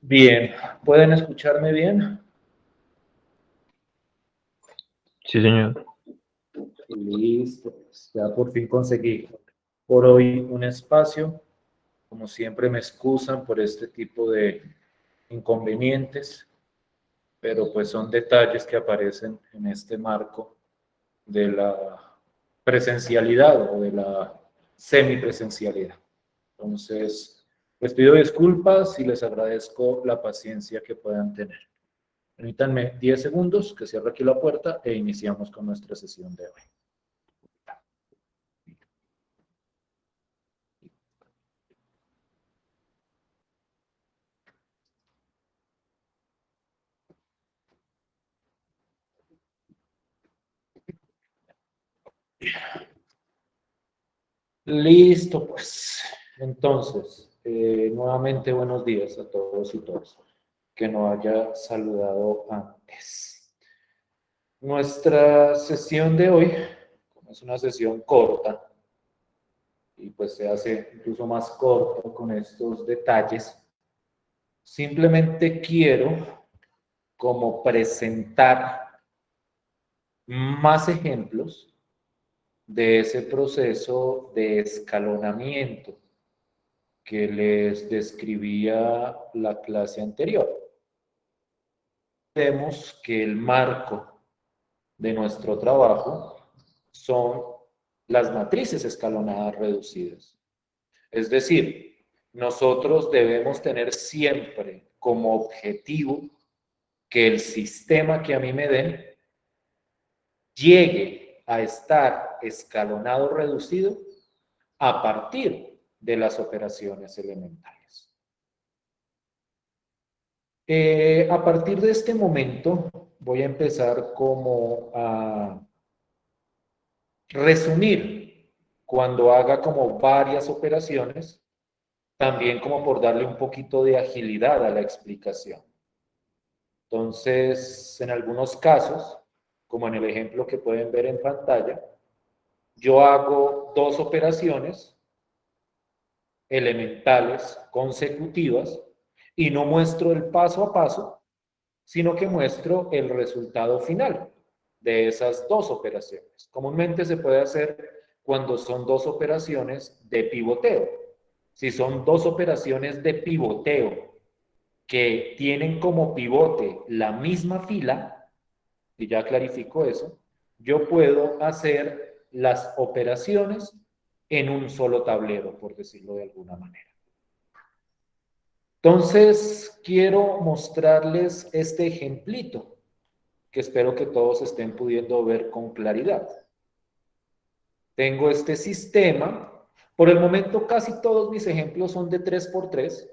Bien, ¿pueden escucharme bien? Sí, señor. Listo, pues, ya por fin conseguí por hoy un espacio. Como siempre me excusan por este tipo de inconvenientes, pero pues son detalles que aparecen en este marco de la presencialidad o de la semipresencialidad. Entonces, les pido disculpas y les agradezco la paciencia que puedan tener. Permítanme 10 segundos que cierre aquí la puerta e iniciamos con nuestra sesión de hoy. Listo, pues. Entonces, nuevamente buenos días a todos y todas. Que no haya saludado antes. Nuestra sesión de hoy, como es una sesión corta, y pues se hace incluso más corto con estos detalles, simplemente quiero como presentar más ejemplos de ese proceso de escalonamiento que les describía la clase anterior. Vemos que el marco de nuestro trabajo son las matrices escalonadas reducidas. Es decir, nosotros debemos tener siempre como objetivo que el sistema que a mí me den llegue a estar escalonado reducido a partir de las operaciones elementales. A partir de este momento voy a empezar como a resumir cuando haga como varias operaciones, también como por darle un poquito de agilidad a la explicación. Entonces, en algunos casos, como en el ejemplo que pueden ver en pantalla, yo hago dos operaciones elementales consecutivas y no muestro el paso a paso, sino que muestro el resultado final de esas dos operaciones. Comúnmente se puede hacer cuando son dos operaciones de pivoteo. Si son dos operaciones de pivoteo que tienen como pivote la misma fila, y ya clarifico eso, yo puedo hacer las operaciones en un solo tablero, por decirlo de alguna manera. Entonces, quiero mostrarles este ejemplito que espero que todos estén pudiendo ver con claridad. Tengo este sistema. Por el momento, casi todos mis ejemplos son de 3x3,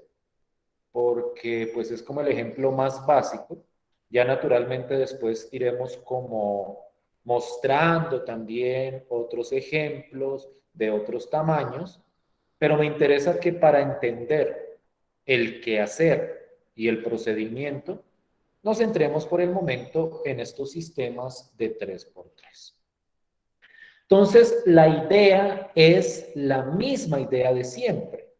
porque pues es como el ejemplo más básico. Ya naturalmente después iremos como mostrando también otros ejemplos de otros tamaños, pero me interesa que para entender el quehacer y el procedimiento, nos centremos por el momento en estos sistemas de 3x3. Entonces, la idea es la misma idea de siempre.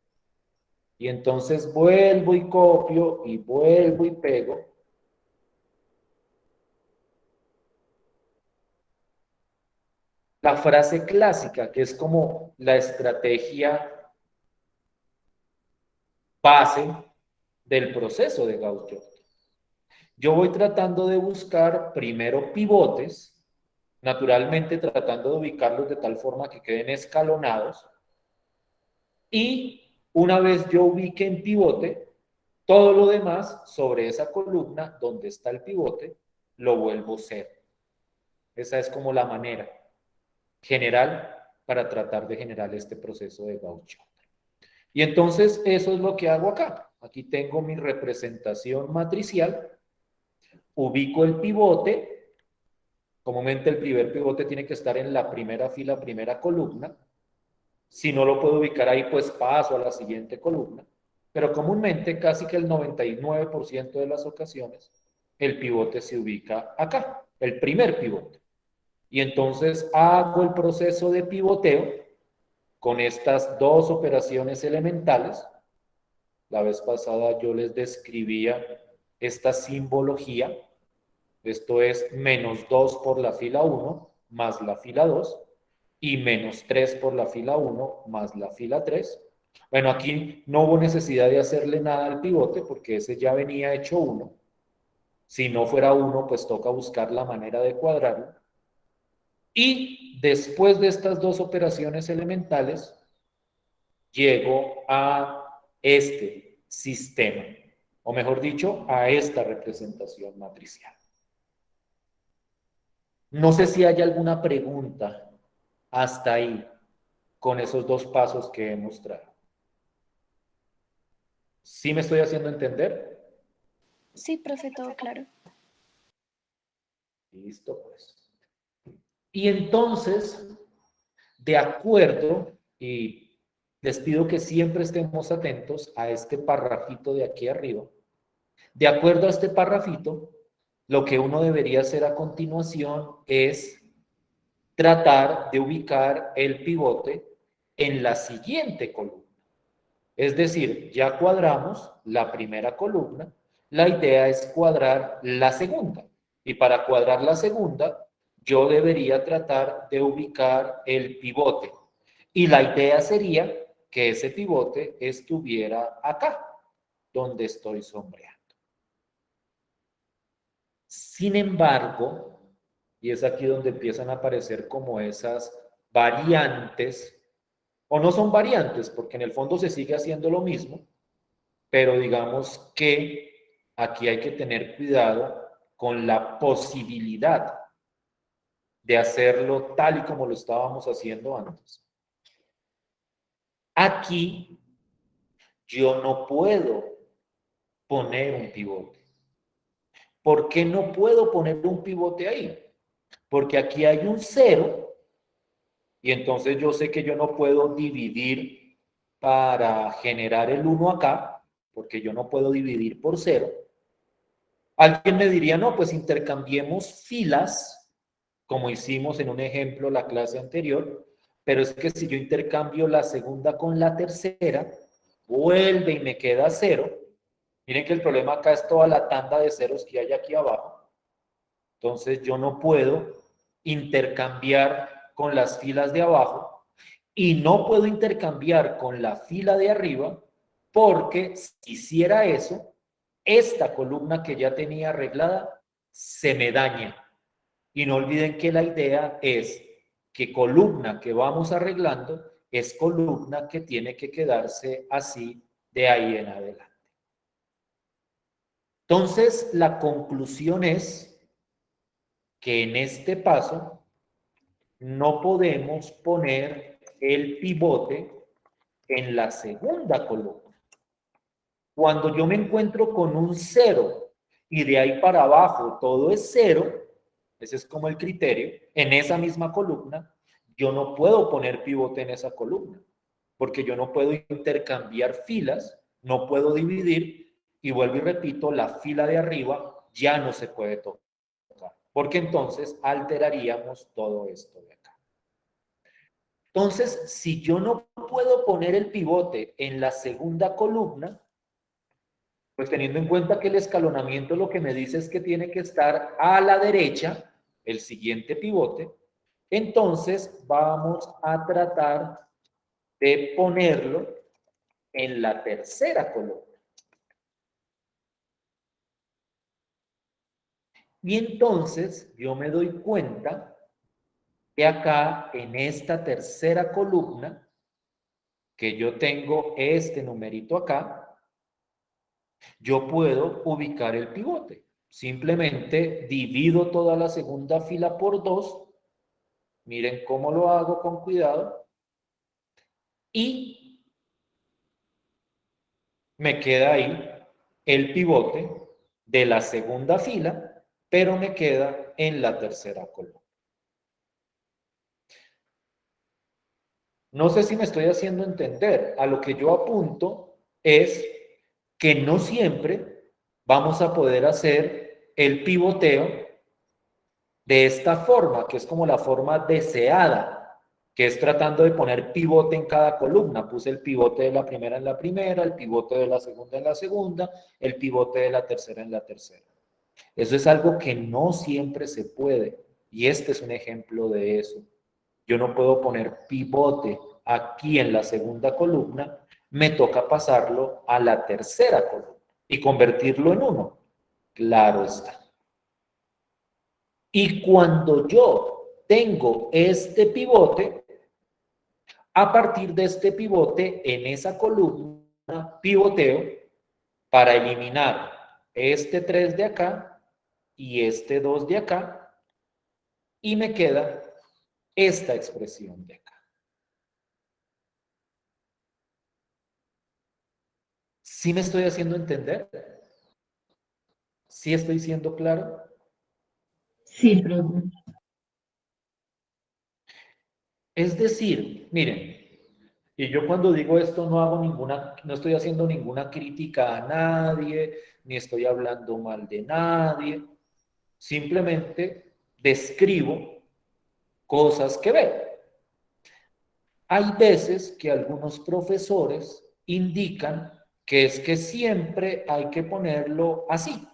Y entonces vuelvo y copio y vuelvo y pego la frase clásica, que es como la estrategia base del proceso de Gauss-Jordan. Yo voy tratando de buscar primero pivotes, naturalmente tratando de ubicarlos de tal forma que queden escalonados, y una vez yo ubique en pivote, todo lo demás sobre esa columna donde está el pivote, lo vuelvo cero. Esa es como la manera general para tratar de generar este proceso de Gauss-Jordan. Y entonces eso es lo que hago acá. Aquí tengo mi representación matricial, ubico el pivote, comúnmente el primer pivote tiene que estar en la primera fila, primera columna. Si no lo puedo ubicar ahí, pues paso a la siguiente columna. Pero comúnmente, casi que el 99% de las ocasiones, el pivote se ubica acá, el primer pivote. Y entonces hago el proceso de pivoteo con estas dos operaciones elementales La vez pasada yo les describía esta simbología. Esto es -2 por la fila 1 más la fila 2 y -3 por la fila 1 más la fila 3. Bueno, aquí no hubo necesidad de hacerle nada al pivote porque ese ya venía hecho 1. Si no fuera 1, pues toca buscar la manera de cuadrarlo. Y después de estas dos operaciones elementales, llego a este sistema, o mejor dicho, a esta representación matricial. No sé si hay alguna pregunta hasta ahí con esos dos pasos que he mostrado. ¿Sí me estoy haciendo entender? Sí, profe, todo claro. Listo, pues. Y entonces, de acuerdo, y les pido que siempre estemos atentos a este parrafito de aquí arriba. De acuerdo a este parrafito, lo que uno debería hacer a continuación es tratar de ubicar el pivote en la siguiente columna. Es decir, ya cuadramos la primera columna, la idea es cuadrar la segunda. Y para cuadrar la segunda, yo debería tratar de ubicar el pivote. Y la idea sería que ese pivote estuviera acá, donde estoy sombreando. Sin embargo, y es aquí donde empiezan a aparecer como esas variantes, o no son variantes, porque en el fondo se sigue haciendo lo mismo, pero digamos que aquí hay que tener cuidado con la posibilidad de hacerlo tal y como lo estábamos haciendo antes. Aquí yo no puedo poner un pivote. ¿Por qué no puedo poner un pivote ahí? Porque aquí hay un 0 y entonces yo sé que yo no puedo dividir para generar el 1 acá, porque yo no puedo dividir por 0. Alguien me diría, no, pues intercambiemos filas, como hicimos en un ejemplo la clase anterior, pero es que si yo intercambio la segunda con la tercera, vuelve y me queda 0. Miren que el problema acá es toda la tanda de ceros que hay aquí abajo. Entonces yo no puedo intercambiar con las filas de abajo y no puedo intercambiar con la fila de arriba porque si hiciera eso, esta columna que ya tenía arreglada se me daña. Y no olviden que la idea es que columna que vamos arreglando es columna que tiene que quedarse así de ahí en adelante. Entonces, la conclusión es que en este paso no podemos poner el pivote en la segunda columna. Cuando yo me encuentro con un 0 y de ahí para abajo todo es 0, ese es como el criterio, en esa misma columna, yo no puedo poner pivote en esa columna, porque yo no puedo intercambiar filas, no puedo dividir, y vuelvo y repito, la fila de arriba ya no se puede tocar, porque entonces alteraríamos todo esto de acá. Entonces, si yo no puedo poner el pivote en la segunda columna, pues teniendo en cuenta que el escalonamiento lo que me dice es que tiene que estar a la derecha, el siguiente pivote, entonces vamos a tratar de ponerlo en la tercera columna. Y entonces yo me doy cuenta que acá en esta tercera columna, que yo tengo este numerito acá, yo puedo ubicar el pivote. Simplemente divido toda la segunda fila por 2. Miren cómo lo hago con cuidado. Y me queda ahí el pivote de la segunda fila, pero me queda en la tercera columna. No sé si me estoy haciendo entender. A lo que yo apunto es que no siempre vamos a poder hacer el pivoteo de esta forma, que es como la forma deseada que es tratando de poner pivote en cada columna. Puse el pivote de la primera en la primera, el pivote de la segunda en la segunda, el pivote de la tercera en la tercera. Eso es algo que no siempre se puede, y este es un ejemplo de eso. Yo no puedo poner pivote aquí en la segunda columna, me toca pasarlo a la tercera columna y convertirlo en uno. Claro está. Y cuando yo tengo este pivote, a partir de este pivote, en esa columna, pivoteo para eliminar este 3 de acá y este 2 de acá, y me queda esta expresión de acá. ¿Sí me estoy haciendo entender? ¿Sí estoy siendo claro? Sí, profe. Es decir, miren, y yo cuando digo esto no hago ninguna, no estoy haciendo ninguna crítica a nadie, ni estoy hablando mal de nadie, simplemente describo cosas que veo. Hay veces que algunos profesores indican que es que siempre hay que ponerlo así.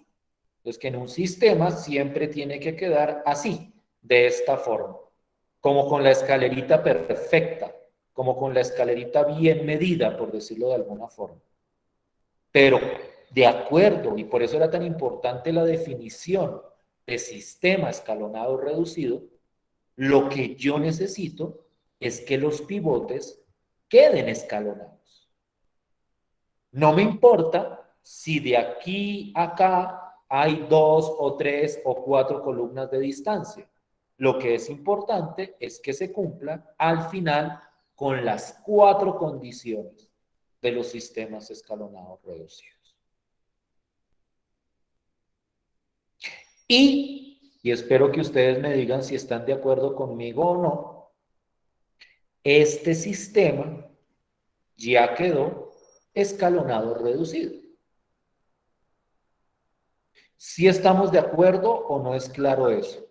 Entonces, que en un sistema siempre tiene que quedar así, de esta forma, como con la escalerita perfecta, como con la escalerita bien medida, por decirlo de alguna forma. Pero, de acuerdo, y por eso era tan importante la definición de sistema escalonado reducido, lo que yo necesito es que los pivotes queden escalonados. No me importa si de aquí a acá hay 2 o 3 o 4 columnas de distancia. Lo que es importante es que se cumpla al final con las 4 condiciones de los sistemas escalonados reducidos. Y espero que ustedes me digan si están de acuerdo conmigo o no, este sistema ya quedó escalonado reducido. ¿Sí estamos de acuerdo o no es claro eso?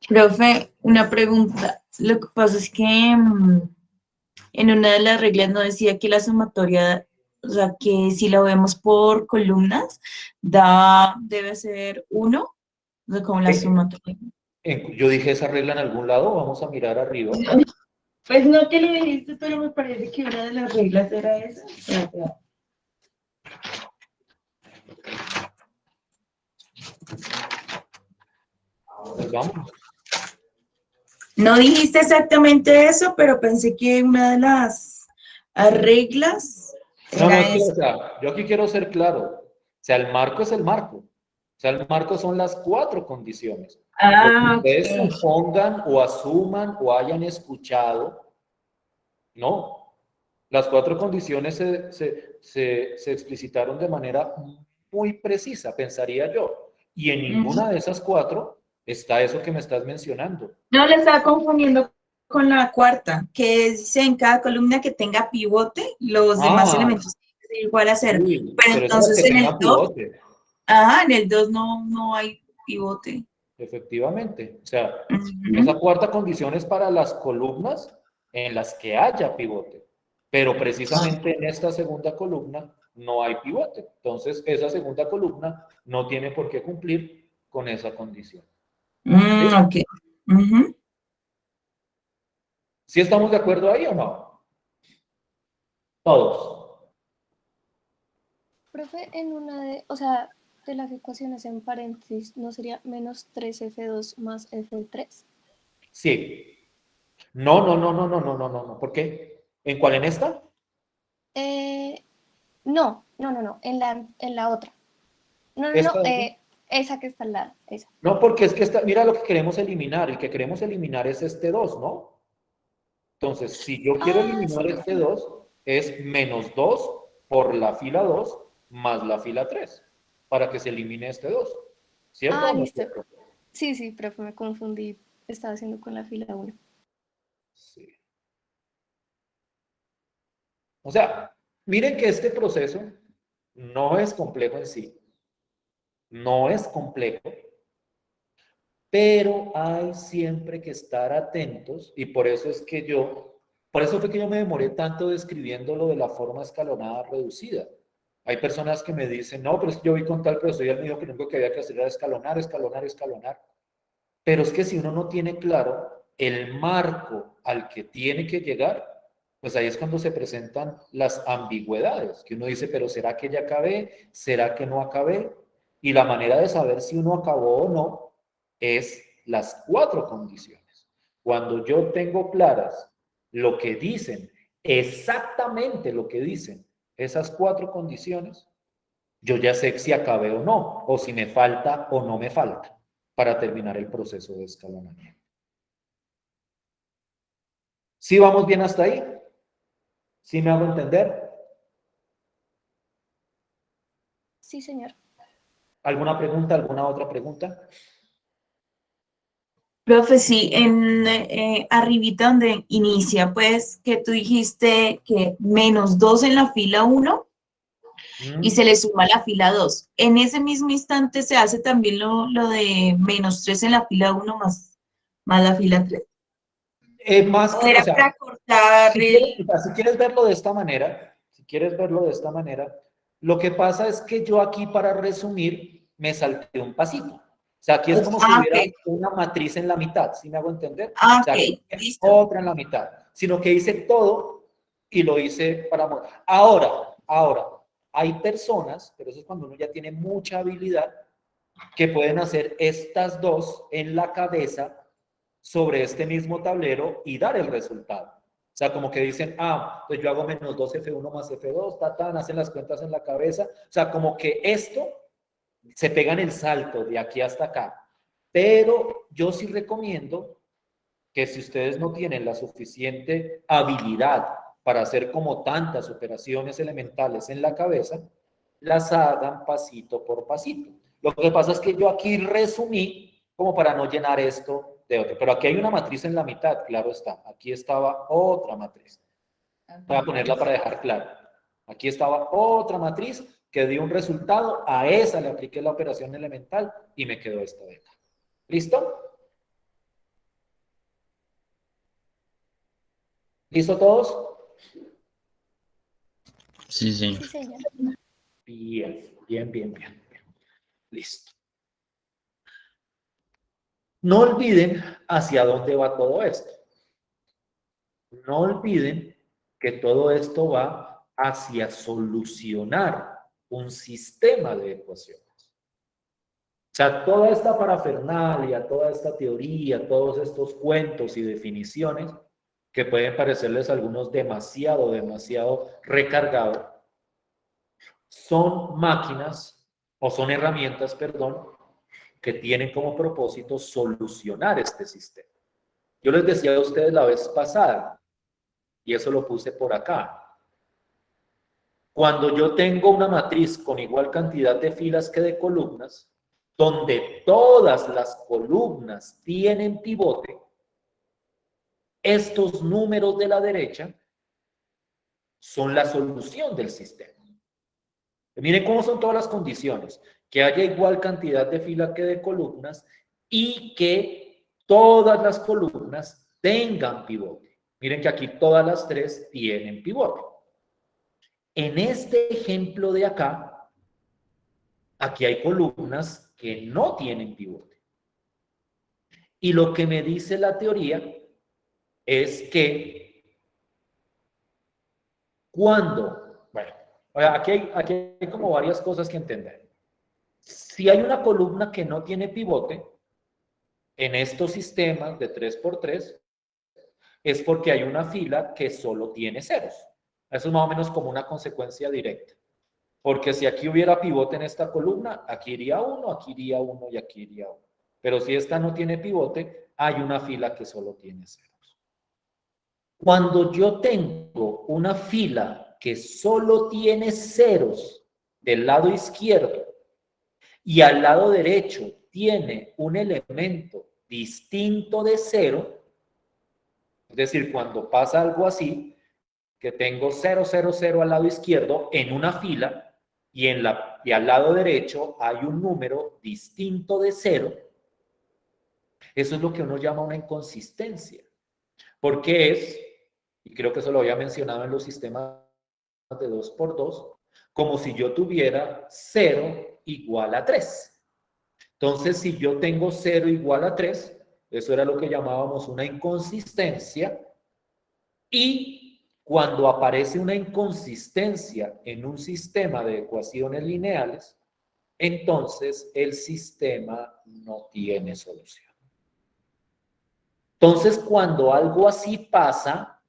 Profe, una pregunta. Lo que pasa es que en una de las reglas no decía que la sumatoria, o sea, que si lo vemos por columnas, debe ser 1, o sea, como la sumatoria. Yo dije esa regla en algún lado, vamos a mirar arriba. Pues no te lo dijiste, pero me parece que una de las reglas era esa. O sea, Pues vamos. no dijiste exactamente eso, pero pensé que una de las reglas No, no, era es que, esa. o sea, yo aquí quiero ser claro. O sea, el marco es el marco. O sea, el marco son las 4 condiciones. Lo que Ah, ustedes ok. supongan o asuman o hayan escuchado, no. Las 4 condiciones se explicitaron de manera muy precisa, pensaría yo. Y en ninguna de esas 4 está eso que me estás mencionando. No, le estaba confundiendo con la cuarta, que dice en cada columna que tenga pivote, los demás Ah, elementos tienen que ser igual a cero. sí, Pero pero eso es entonces que en el tenga 2, pivote. ajá, en el 2 no hay pivote. Efectivamente. O sea, esa Ujú. cuarta condición es para las columnas en las que haya pivote. Pero precisamente en esta segunda columna no hay pivote. Entonces, esa segunda columna no tiene por qué cumplir con esa condición. ¿Sí? Ok. Ujú. ¿Sí estamos de acuerdo ahí o no? Todos. Profe, en una de, o sea, de las ecuaciones en paréntesis, ¿no sería menos 3F2 más F3? Sí. No, no, no, no, no, no, no, no, no. ¿Por qué? ¿En cuál? ¿En esta? Eh, no, en la otra. No, no, ¿Esta no, de aquí? esa que está al lado, esa. No, porque es que esta, mira lo que queremos eliminar. El que queremos eliminar es este 2, ¿no? Entonces, si yo quiero Ah, eliminar sí, sí, este sí. 2 es menos 2 por la fila 2 más la fila 3 para que se elimine este 2. ¿Cierto Ah, o no es listo. cierto? Sí, sí, profe, me confundí. Estaba haciendo con la fila 1. Sí. O sea, miren que este proceso no es complejo en sí. No es complejo, pero hay siempre que estar atentos y por eso es que por eso fue que yo me demoré tanto describiendo lo de la forma escalonada reducida. Hay personas que me dicen, no, pero es que yo vi con tal profesor y él me dijo que lo único que había que hacer era escalonar, escalonar, escalonar. Pero es que si uno no tiene claro el marco al que tiene que llegar, pues ahí es cuando se presentan las ambigüedades, que uno dice, pero ¿será que ya acabé? ¿Será que no acabé? Y la manera de saber si uno acabó o no es las 4 condiciones. Cuando yo tengo claras lo que dicen, exactamente lo que dicen esas 4 condiciones, yo ya sé si acabé o no, o si me falta o no me falta para terminar el proceso de escalonamiento. ¿Sí vamos bien hasta ahí? ¿Sí me hago entender? Sí, señor. ¿Alguna pregunta? ¿Alguna otra pregunta? Profe, sí, en arribita donde inicia, pues, que tú dijiste que -2 en la fila 1 y se le suma la fila 2. En ese mismo instante se hace también lo de -3 en la fila 1 más la fila 3. Más ¿O que, o era sea, para cortar el...? si quieres verlo de esta manera, lo que pasa es que yo aquí para resumir me salté un pasito. O sea, aquí es como si hubiera Ok. una matriz en la mitad, ¿sí me hago entender? O sea, aquí Ok, hay listo. otra en la mitad, sino que hice todo y lo hice para... Ahora, hay personas, pero eso es cuando uno ya tiene mucha habilidad, que pueden hacer estas dos en la cabeza sobre este mismo tablero y dar el resultado. O sea, como que dicen, pues yo hago -2 F1 más F2, hacen las cuentas en la cabeza. O sea, como que esto se pegan el salto de aquí hasta acá. Pero yo sí recomiendo que si ustedes no tienen la suficiente habilidad para hacer como tantas operaciones elementales en la cabeza, las hagan pasito por pasito. Lo que pasa es que yo aquí resumí como para no llenar esto de otro. Pero aquí hay una matriz en la mitad, claro está. Aquí estaba otra matriz. Voy a ponerla para dejar claro. Aquí estaba otra matriz que dio un resultado. A esa le apliqué la operación elemental y me quedó esta de acá. ¿Listo? ¿Listo todos? Sí, señor. Sí, señor. Bien. Listo. No olviden hacia dónde va todo esto. No olviden que todo esto va hacia solucionar un sistema de ecuaciones. O sea, toda esta parafernalia, toda esta teoría, todos estos cuentos y definiciones que pueden parecerles a algunos demasiado recargados, son máquinas o son herramientas, perdón, que tienen como propósito solucionar este sistema. Yo les decía a ustedes la vez pasada, y eso lo puse por acá. Cuando yo tengo una matriz con igual cantidad de filas que de columnas, donde todas las columnas tienen pivote, estos números de la derecha son la solución del sistema. Miren cómo son todas las condiciones. Que haya igual cantidad de filas que de columnas y que todas las columnas tengan pivote. Miren que aquí todas las 3 tienen pivote. En este ejemplo de acá, aquí hay columnas que no tienen pivote. Y lo que me dice la teoría es que bueno, aquí hay como varias cosas que entender. Si hay una columna que no tiene pivote, en estos sistemas de 3×3, es porque hay una fila que solo tiene ceros. Eso es más o menos como una consecuencia directa. Porque si aquí hubiera pivote en esta columna, aquí iría 1, aquí iría 1 y aquí iría 1. Pero si esta no tiene pivote, hay una fila que solo tiene ceros. Cuando yo tengo una fila que solo tiene ceros del lado izquierdo y al lado derecho tiene un elemento distinto de cero, es decir, cuando pasa algo así, que tengo 0, 0, 0 al lado izquierdo en una fila y al lado derecho hay un número distinto de 0, Eso es lo que uno llama una inconsistencia. Porque es, y creo que eso lo había mencionado en los sistemas de 2 por 2, como si yo tuviera 0 igual a 3. Entonces, si yo tengo 0 igual a 3, eso era lo que llamábamos una inconsistencia. Y cuando aparece una inconsistencia en un sistema de ecuaciones lineales, entonces el sistema no tiene solución. Entonces, cuando algo así pasa,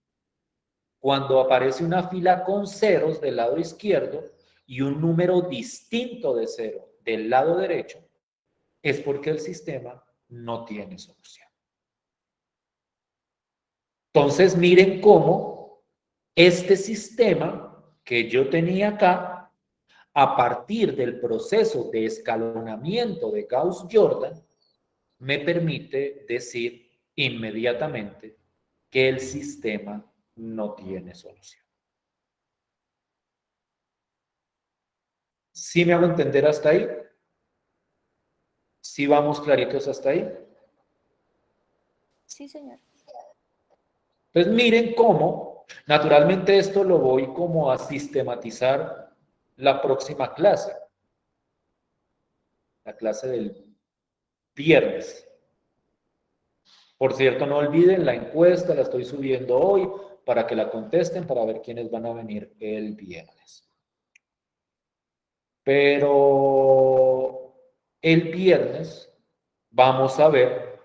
cuando aparece una fila con ceros del lado izquierdo y un número distinto de 0 del lado derecho, es porque el sistema no tiene solución. Entonces, miren cómo este sistema que yo tenía acá, a partir del proceso de escalonamiento de Gauss-Jordan, me permite decir inmediatamente que el sistema no tiene solución. ¿Sí me hago entender hasta ahí? ¿Sí vamos claritos hasta ahí? Sí, señor. Entonces miren cómo, naturalmente esto lo voy como a sistematizar la próxima clase, la clase del viernes. Por cierto, no olviden la encuesta, la estoy subiendo hoy para que la contesten, para ver quiénes van a venir el viernes. Pero el viernes vamos a ver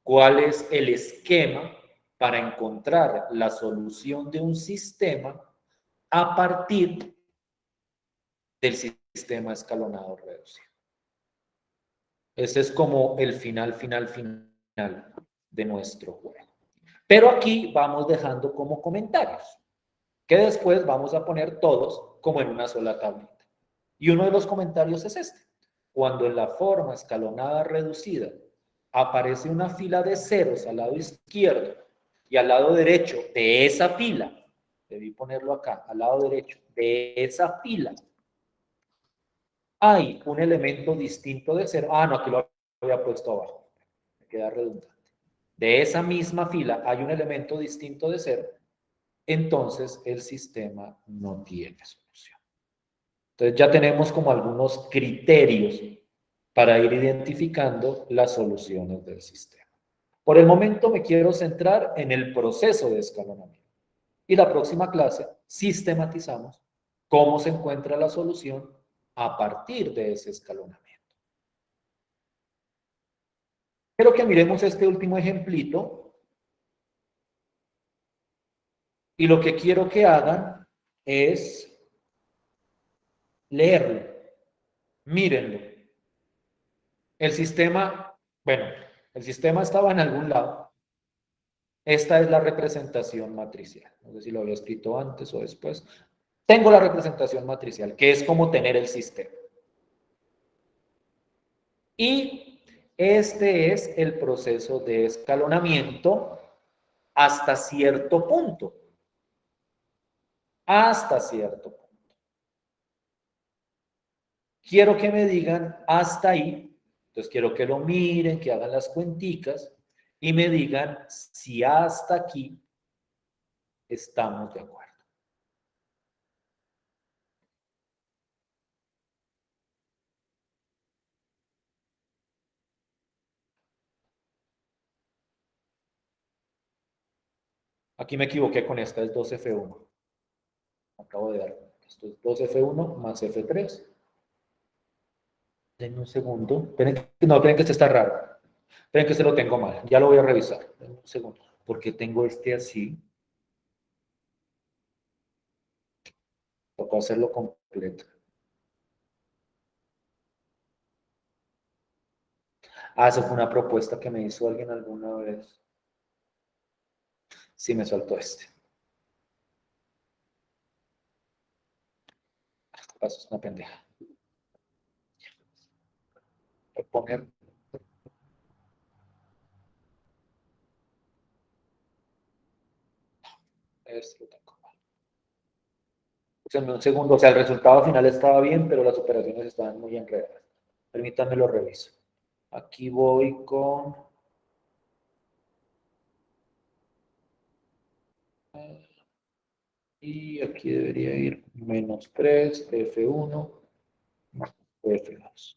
cuál es el esquema para encontrar la solución de un sistema a partir del sistema escalonado reducido. Ese es como el final de nuestro juego. Pero aquí vamos dejando como comentarios, que después vamos a poner todos como en una sola tablita. Y uno de los comentarios es este. Cuando en la forma escalonada reducida aparece una fila de ceros al lado izquierdo y al lado derecho de esa fila, debí ponerlo acá, al lado derecho de esa fila, hay un elemento distinto de cero. Ah, no, aquí lo había puesto abajo. Me queda redundante. De esa misma fila hay un elemento distinto de cero. Entonces el sistema no tiene solución. Entonces ya tenemos como algunos criterios para ir identificando las soluciones del sistema. Por el momento me quiero centrar en el proceso de escalonamiento. Y la próxima clase sistematizamos cómo se encuentra la solución a partir de ese escalonamiento. Quiero que miremos este último ejemplito y lo que quiero que hagan es leerlo, mírenlo. El sistema, bueno, el sistema estaba en algún lado. Esta es la representación matricial. No sé si lo había escrito antes o después. Tengo la representación matricial, que es como tener el sistema. Y este es el proceso de escalonamiento hasta cierto punto. Hasta cierto punto. Quiero que me digan hasta ahí. Entonces quiero que lo miren, que hagan las cuenticas y me digan si hasta aquí estamos de acuerdo. Aquí me equivoqué con esta, es 2F1. Acabo de dar. Esto es 2F1 más F3. Denme un segundo. Esperen que este está raro. Esperen que este lo tengo mal. Ya lo voy a revisar. Denme un segundo. Porque tengo este así. Tocó hacerlo completo. Ah, eso fue una propuesta que me hizo alguien alguna vez. Sí, me saltó este. Este paso es una pendeja. Voy a poner. Este lo tengo mal. Denme un segundo. O sea, el resultado final estaba bien, pero las operaciones estaban muy enredadas. Permítanme lo reviso. Aquí voy con... Y aquí debería ir menos 3, F1, más F2.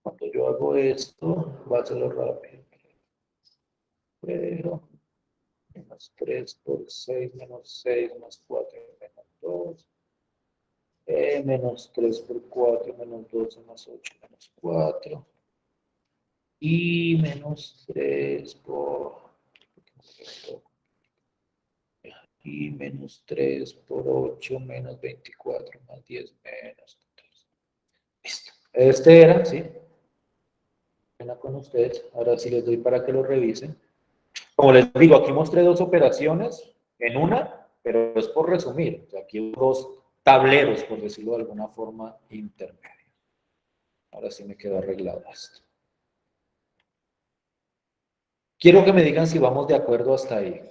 Cuando yo hago esto, va a hacerlo rápido. Pero menos 3 por 6 menos 6 más 4 menos 2. Menos 3 por 4 menos 12 más 8 menos 4. Y menos 3 por... Y menos 3 por 8 menos 24 más 10 menos 14. Listo. Este era, ¿sí? Pena con ustedes. Ahora sí les doy para que lo revisen. Como les digo, aquí mostré dos operaciones en una, pero es por resumir. O sea, aquí hay dos tableros, por decirlo de alguna forma, intermedios. Ahora sí me quedó arreglado esto. Quiero que me digan si vamos de acuerdo hasta ahí.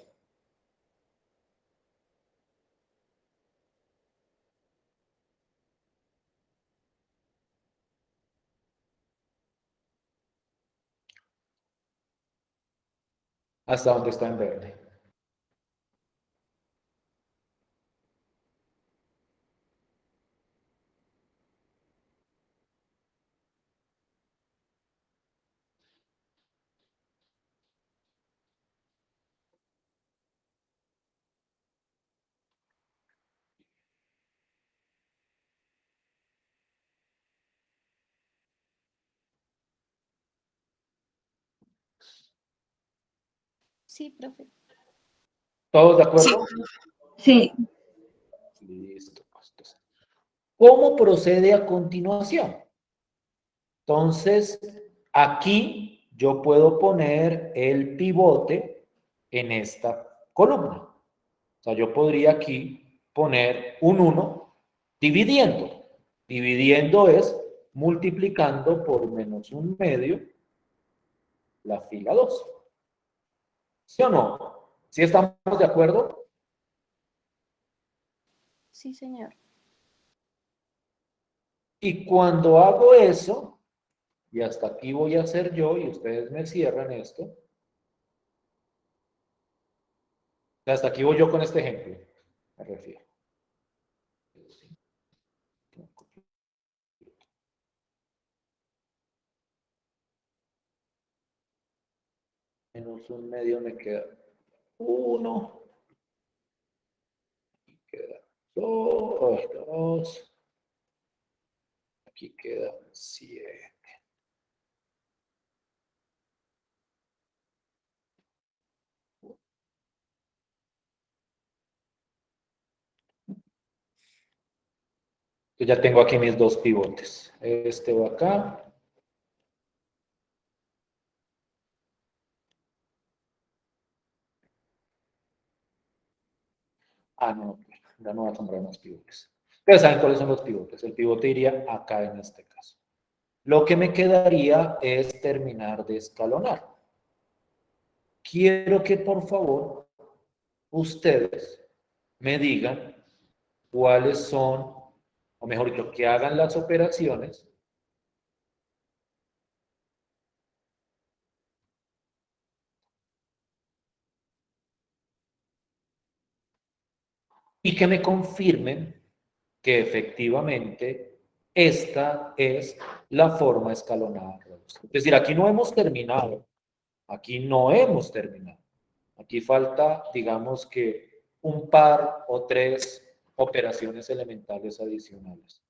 Hasta donde está en verde. Sí, profe. ¿Todos de Sí, acuerdo? sí. Listo. Pues, ¿cómo procede a continuación? Entonces, aquí yo puedo poner el pivote en esta columna. O sea, yo podría aquí poner un 1 dividiendo. Dividiendo es multiplicando por menos un medio la fila 2. ¿Sí o no? ¿Sí estamos de acuerdo? Sí, señor. Y cuando hago eso, y hasta aquí voy a hacer yo, y ustedes me cierran esto, hasta aquí voy yo con este ejemplo, me refiero. Menos un medio me queda 1, aquí queda 2, aquí queda 7. Yo ya tengo aquí mis dos pivotes. Este va acá. Ah, no, ya no voy a comprar más pivotes. Ustedes saben cuáles son los pivotes. El pivote iría acá en este caso. Lo que me quedaría es terminar de escalonar. Quiero que por favor ustedes me digan cuáles son, o mejor dicho, que hagan las operaciones y que me confirmen que efectivamente esta es la forma escalonada. Es decir, aquí no hemos terminado. Aquí no hemos terminado. Aquí falta, digamos que, un par o tres operaciones elementales adicionales.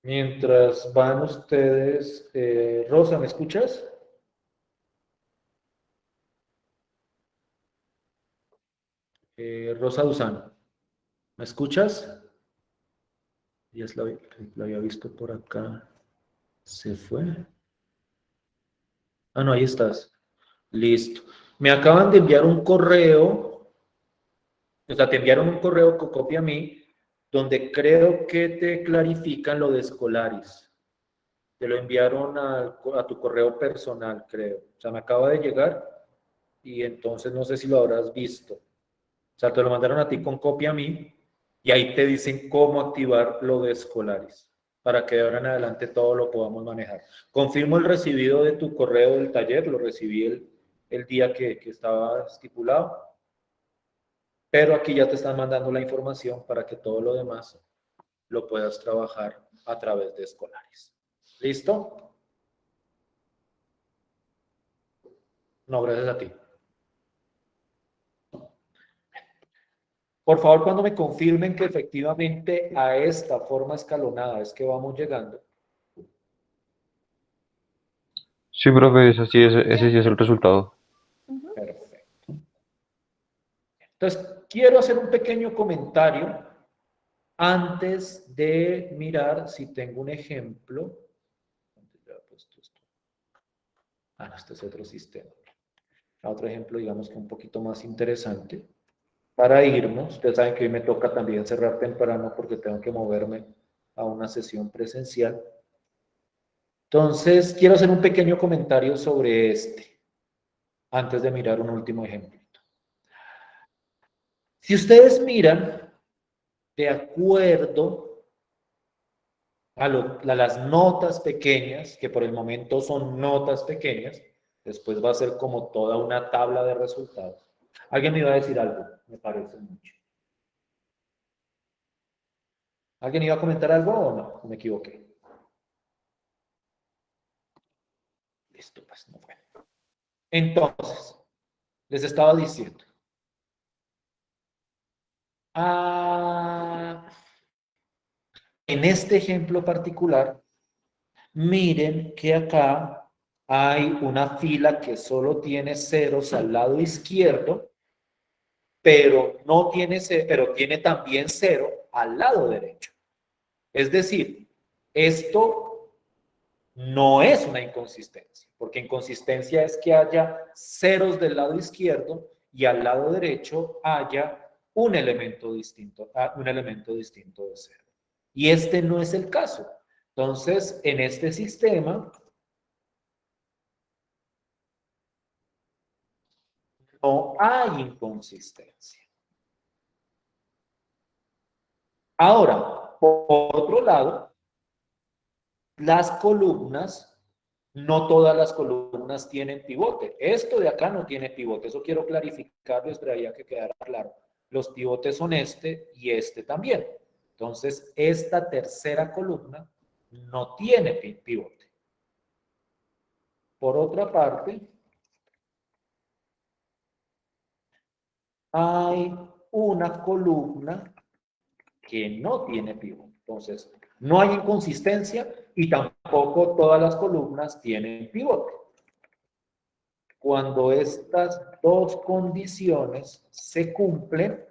Mientras van ustedes, Rosa, ¿me escuchas? Rosa Duzano, ¿me escuchas? Ya la había visto por acá. ¿Se fue? Ah, no, ahí estás. Listo. Me acaban de enviar un correo, o sea, te enviaron un correo con copia a mí, donde creo que te clarifican lo de Escolaris. Te lo enviaron a tu correo personal, creo. O sea, me acaba de llegar y entonces no sé si lo habrás visto. O sea, te lo mandaron a ti con copia a mí y ahí te dicen cómo activar lo de Escolaris para que de ahora en adelante todo lo podamos manejar. Confirmo el recibido de tu correo del taller, lo recibí el día que estaba estipulado, pero aquí ya te están mandando la información para que todo lo demás lo puedas trabajar a través de Escolaris. ¿Listo? No, gracias a ti. Por favor, cuando me confirmen que efectivamente a esta forma escalonada es que vamos llegando. Sí, profe, ese sí es el resultado. Perfecto. Entonces, quiero hacer un pequeño comentario antes de mirar si tengo un ejemplo. Ah, no, este es otro sistema. Otro ejemplo, digamos que un poquito más interesante. Para irnos, ustedes saben que hoy me toca también cerrar temprano porque tengo que moverme a una sesión presencial. Entonces, quiero hacer un pequeño comentario sobre este, antes de mirar un último ejemplo. Si ustedes miran, de acuerdo a las notas pequeñas, que por el momento son notas pequeñas, después va a ser como toda una tabla de resultados. ¿Alguien me iba a decir algo? Me parece mucho. ¿Alguien iba a comentar algo o no? ¿Me equivoqué? Listo, pues no fue. Entonces, les estaba diciendo. En este ejemplo particular, miren que acá hay una fila que solo tiene ceros al lado izquierdo, pero no tiene pero tiene también cero al lado derecho. Es decir, esto no es una inconsistencia, porque inconsistencia es que haya ceros del lado izquierdo y al lado derecho haya un elemento distinto de cero. Y este no es el caso. Entonces, en este sistema no hay inconsistencia. Ahora, por otro lado, las columnas, no todas las columnas tienen pivote. Esto de acá no tiene pivote. Eso quiero clarificarlo, esperaría que quedara claro. Los pivotes son este y este también. Entonces, esta tercera columna no tiene pivote. Por otra parte, hay una columna que no tiene pivote. Entonces, no hay inconsistencia y tampoco todas las columnas tienen pivote. Cuando estas dos condiciones se cumplen,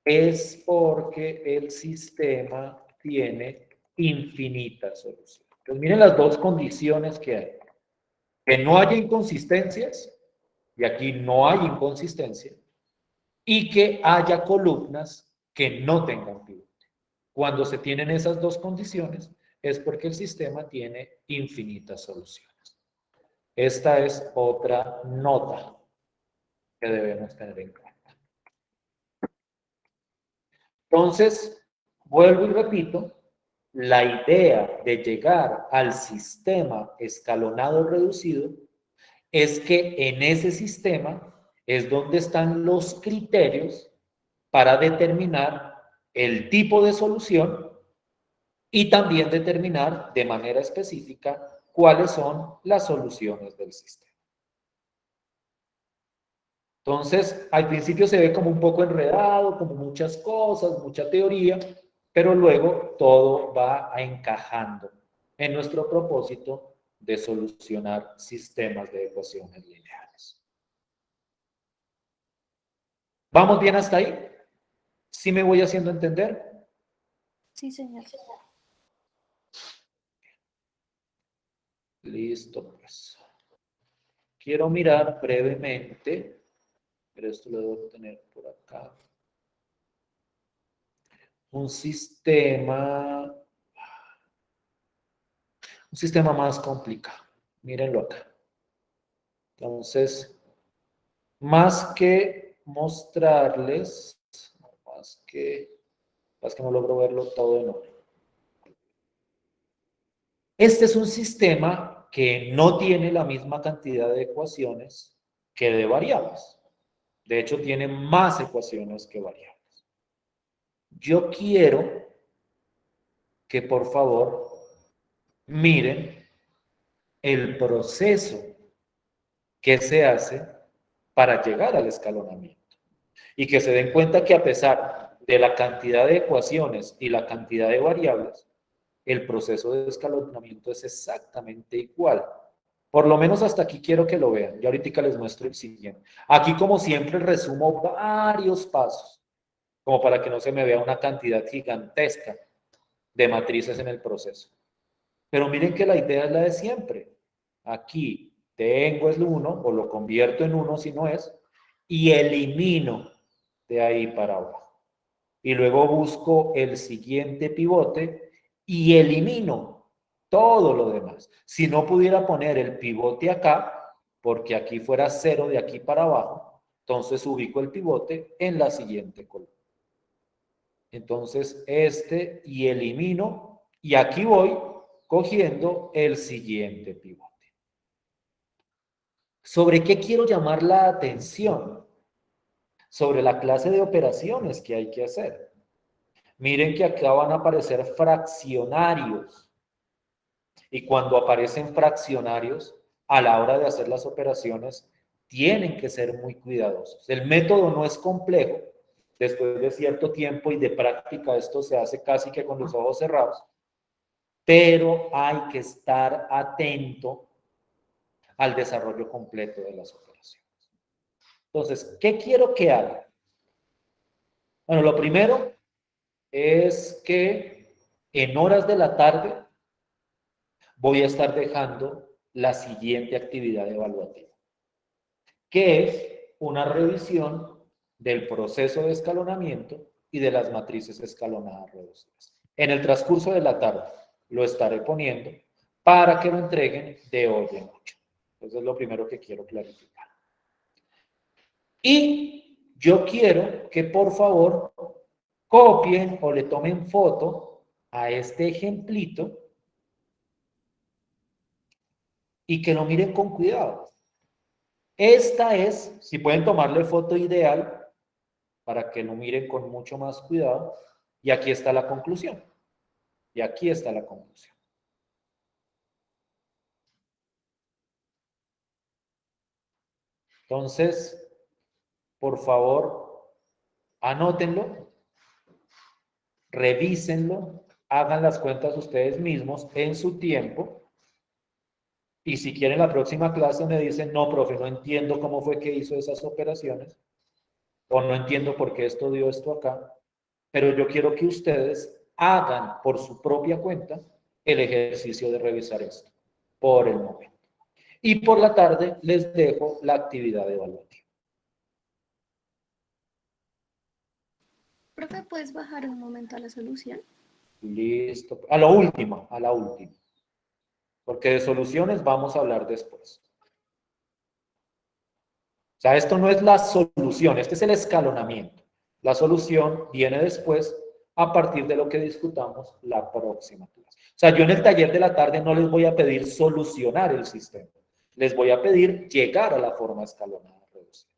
es porque el sistema tiene infinitas soluciones. Entonces, miren las dos condiciones que hay. Que no haya inconsistencias, y aquí no hay inconsistencia, y que haya columnas que no tengan pivote. Cuando se tienen esas dos condiciones, es porque el sistema tiene infinitas soluciones. Esta es otra nota que debemos tener en cuenta. Entonces, vuelvo y repito, la idea de llegar al sistema escalonado reducido es que en ese sistema es donde están los criterios para determinar el tipo de solución y también determinar de manera específica cuáles son las soluciones del sistema. Entonces, al principio se ve como un poco enredado, como muchas cosas, mucha teoría, pero luego todo va encajando en nuestro propósito de solucionar sistemas de ecuaciones lineales. ¿Vamos bien hasta ahí? ¿Sí me voy haciendo entender? Sí, señor. Listo, pues. Quiero mirar brevemente, pero esto lo debo tener por acá. Un sistema más complicado. Mírenlo acá. Entonces, más que mostrarles, más que no logro verlo todo en orden. Este es un sistema que no tiene la misma cantidad de ecuaciones que de variables. De hecho, tiene más ecuaciones que variables. Yo quiero que por favor miren el proceso que se hace para llegar al escalonamiento. Y que se den cuenta que a pesar de la cantidad de ecuaciones y la cantidad de variables, el proceso de escalonamiento es exactamente igual. Por lo menos hasta aquí quiero que lo vean. Y ahorita les muestro el siguiente. Aquí, como siempre, resumo varios pasos, como para que no se me vea una cantidad gigantesca de matrices en el proceso. Pero miren que la idea es la de siempre. Aquí tengo el 1, o lo convierto en 1 si no es, y elimino de ahí para abajo. Y luego busco el siguiente pivote y elimino todo lo demás. Si no pudiera poner el pivote acá, porque aquí fuera 0 de aquí para abajo, entonces ubico el pivote en la siguiente columna. Entonces, y elimino, y aquí voy cogiendo el siguiente pivote. ¿Sobre qué quiero llamar la atención? Sobre la clase de operaciones que hay que hacer. Miren que acá van a aparecer fraccionarios. Y cuando aparecen fraccionarios, a la hora de hacer las operaciones, tienen que ser muy cuidadosos. El método no es complejo. Después de cierto tiempo y de práctica, esto se hace casi que con los ojos cerrados. Pero hay que estar atento al desarrollo completo de las operaciones. Entonces, ¿qué quiero que haga? Bueno, lo primero es que en horas de la tarde voy a estar dejando la siguiente actividad evaluativa, que es una revisión del proceso de escalonamiento y de las matrices escalonadas reducidas. En el transcurso de la tarde lo estaré poniendo para que lo entreguen de hoy en noche. Eso es lo primero que quiero clarificar. Y yo quiero que por favor copien o le tomen foto a este ejemplito y que lo miren con cuidado. Esta es, si pueden tomarle foto ideal, para que lo miren con mucho más cuidado, y aquí está la conclusión. Y aquí está la conclusión. Entonces, por favor, anótenlo, revísenlo, hagan las cuentas ustedes mismos en su tiempo. Y si quieren la próxima clase me dicen, no, profe, no entiendo cómo fue que hizo esas operaciones, o no entiendo por qué esto dio esto acá, pero yo quiero que ustedes hagan por su propia cuenta el ejercicio de revisar esto, por el momento. Y por la tarde les dejo la actividad evaluativa. Profe, ¿puedes bajar un momento a la solución? Listo. A la última. Porque de soluciones vamos a hablar después. O sea, esto no es la solución, este es el escalonamiento. La solución viene después a partir de lo que discutamos la próxima clase. O sea, yo en el taller de la tarde no les voy a pedir solucionar el sistema. Les voy a pedir llegar a la forma escalonada reducida.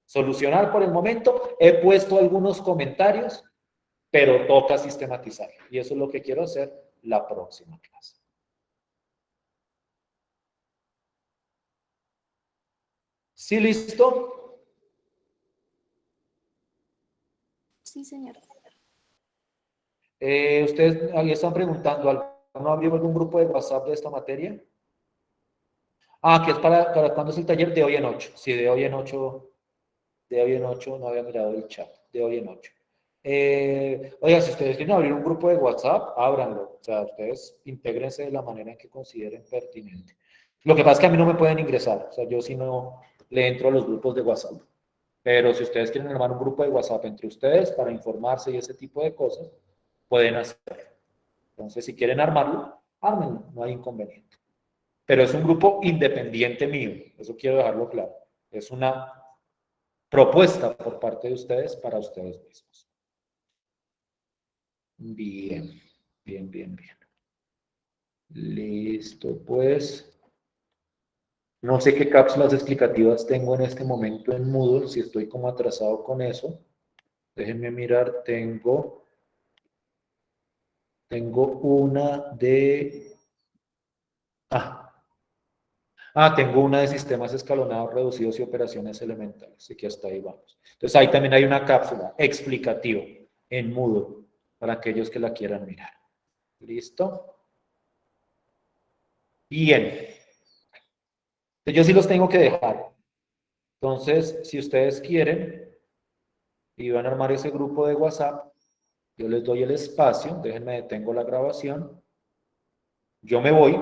Solucionar por el momento, he puesto algunos comentarios, pero toca sistematizar. Y eso es lo que quiero hacer la próxima clase. ¿Sí, listo? Sí, señor. Ustedes ahí están preguntando, ¿no abrió algún grupo de WhatsApp de esta materia? Ah, que es para cuándo es el taller, de hoy en 8. Sí, de hoy en 8, no había mirado el chat, de hoy en 8. Oiga, si ustedes quieren abrir un grupo de WhatsApp, ábranlo. O sea, ustedes intégrense de la manera en que consideren pertinente. Lo que pasa es que a mí no me pueden ingresar, o sea, yo sí no le entro a los grupos de WhatsApp. Pero si ustedes quieren armar un grupo de WhatsApp entre ustedes para informarse y ese tipo de cosas, pueden hacerlo. Entonces, si quieren armarlo, ármenlo, no hay inconveniente. Pero es un grupo independiente mío, eso quiero dejarlo claro. Es una propuesta por parte de ustedes para ustedes mismos. Bien, bien, bien, bien. Listo, pues. No sé qué cápsulas explicativas tengo en este momento en Moodle, si estoy como atrasado con eso. Déjenme mirar, tengo una de... tengo una de sistemas escalonados, reducidos y operaciones elementales. Así que hasta ahí vamos. Entonces ahí también hay una cápsula explicativa en Moodle para aquellos que la quieran mirar. ¿Listo? Bien. Yo sí los tengo que dejar. Entonces, si ustedes quieren y van a armar ese grupo de WhatsApp, yo les doy el espacio, déjenme detengo la grabación. Yo me voy,